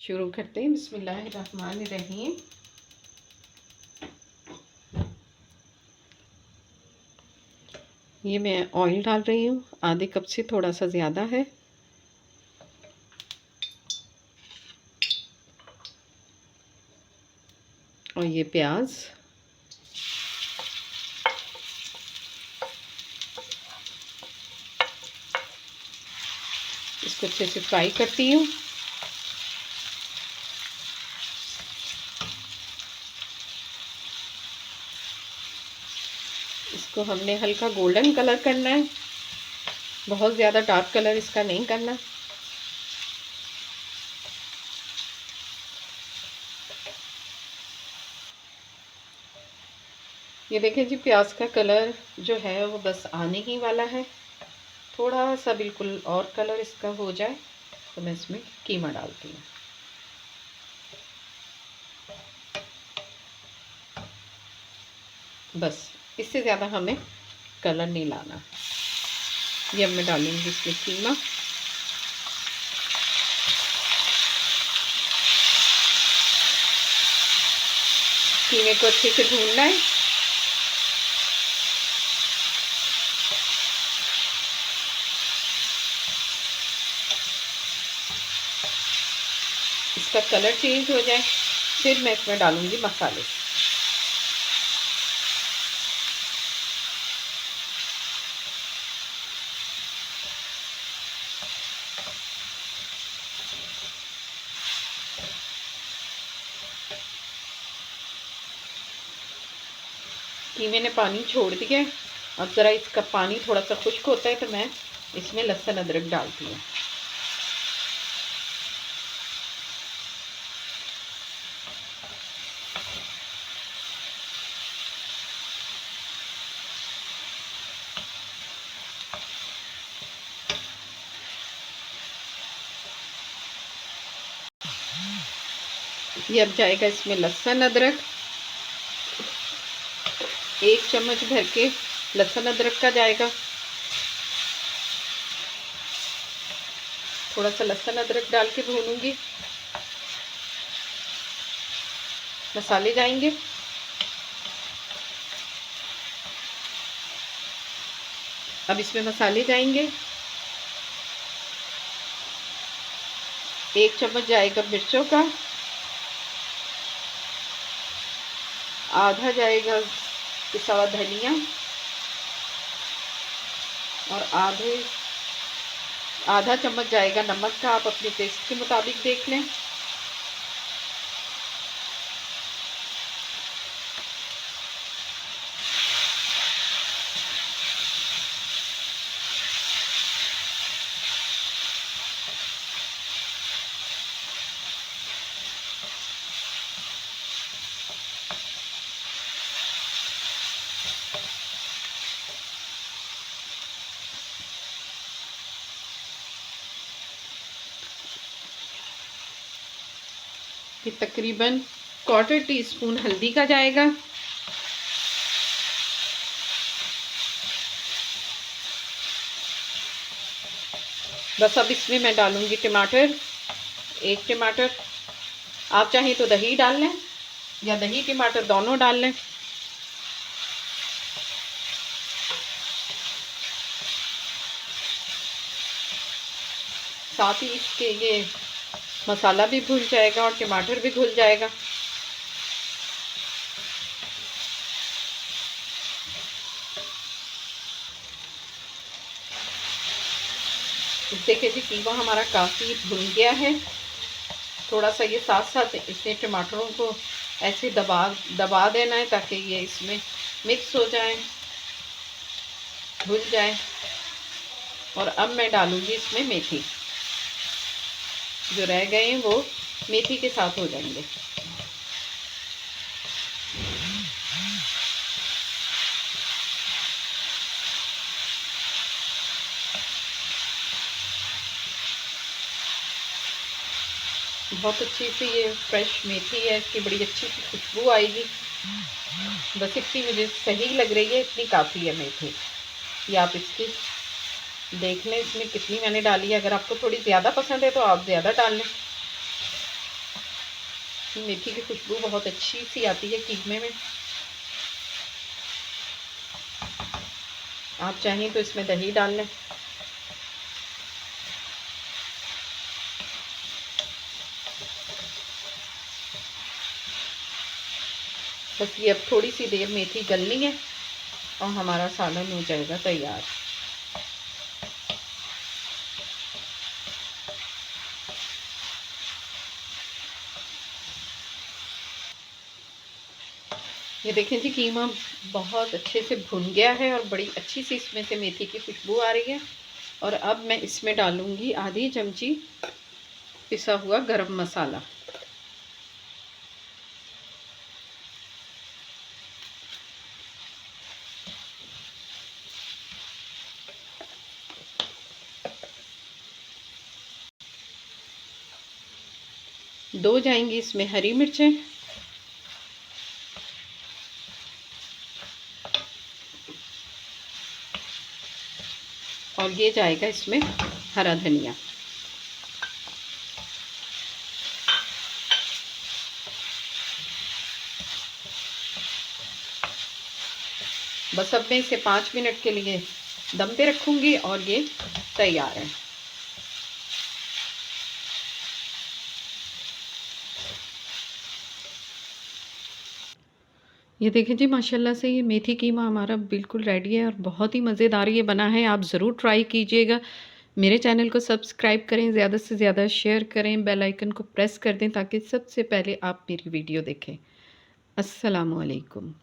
शुरू करते हैं। बिस्मिल्लाहिर्रहमानिर्रहीम। ये मैं ऑयल डाल रही हूँ, आधे कप से थोड़ा सा ज़्यादा है। और ये प्याज, इसको अच्छे से फ्राई करती हूँ। इसको हमने हल्का गोल्डन कलर करना है, बहुत ज़्यादा डार्क कलर इसका नहीं करना। ये देखें जी, प्याज का कलर जो है वो बस आने ही वाला है। थोड़ा सा बिल्कुल और कलर इसका हो जाए तो मैं इसमें कीमा डालती हूँ। बस इससे ज़्यादा हमें कलर नहीं लाना। ये अब मैं डालूंगी इसमें कीमा। कीमे को अच्छे से भूनना है। इसका कलर चेंज हो जाए फिर मैं इसमें डालूंगी मसाले। कीमे ने पानी छोड़ दिया है। अब ज़रा इसका पानी थोड़ा सा खुश्क होता है तो मैं इसमें लहसुन अदरक डालती हूँ। ये अब जाएगा इसमें लहसुन अदरक। 1 चम्मच भर के लहसुन अदरक का जाएगा। थोड़ा सा लहसुन अदरक डाल के भूनूंगी। मसाले जाएंगे। अब इसमें मसाले जाएंगे। 1 चम्मच जाएगा मिर्चों का, आधा जाएगा पिसा हुआ धनिया और आधा चम्मच जाएगा नमक का। आप अपने टेस्ट के मुताबिक देख लें। ये तकरीबन 1/4 टीस्पून हल्दी का जाएगा। बस अब इसमें मैं डालूंगी टमाटर। 1 टमाटर। आप चाहें तो दही डाल लें या दही टमाटर दोनों डाल लें। साथ ही इसके ये मसाला भी भून जाएगा और टमाटर भी घुल जाएगा। देखिए जी, कीमा हमारा काफ़ी भुन गया है। थोड़ा सा ये साथ साथ इसमें टमाटरों को ऐसे दबा देना है ताकि ये इसमें मिक्स हो जाए, भुन जाए। और अब मैं डालूंगी इसमें मेथी। जो रह गए हैं वो मेथी के साथ हो जाएंगे। बहुत अच्छी सी ये फ्रेश मेथी है, इसकी बड़ी अच्छी सी खुशबू आएगी। बस इतनी मुझे सही लग रही है, इतनी काफ़ी है मेथी। ये आप इसकी देख लें इसमें कितनी मैंने डाली है। अगर आपको थोड़ी ज़्यादा पसंद है तो आप ज़्यादा डाल लें। मेथी की खुशबू बहुत अच्छी सी आती है कीमे में। आप चाहें तो इसमें दही डाल लें। बस ये अब थोड़ी सी देर मेथी गलनी है और हमारा सालन हो जाएगा तैयार। ये देखें जी, कीमा बहुत अच्छे से भुन गया है और बड़ी अच्छी सी इसमें से मेथी की खुशबू आ रही है। और अब मैं इसमें डालूंगी आधी चमची पिसा हुआ गरम मसाला। दो जाएंगी इसमें हरी मिर्चें, और ये जाएगा इसमें हरा धनिया। बस अब मैं इसे 5 मिनट के लिए दम पे रखूंगी और ये तैयार है। ये देखें जी, माशाल्लाह से ये मेथी कीमा हमारा बिल्कुल रेडी है और बहुत ही मज़ेदार ये बना है। आप ज़रूर ट्राई कीजिएगा। मेरे चैनल को सब्सक्राइब करें, ज़्यादा से ज़्यादा शेयर करें, बेल आइकन को प्रेस कर दें ताकि सबसे पहले आप मेरी वीडियो देखें। अस्सलामुअलैकुम।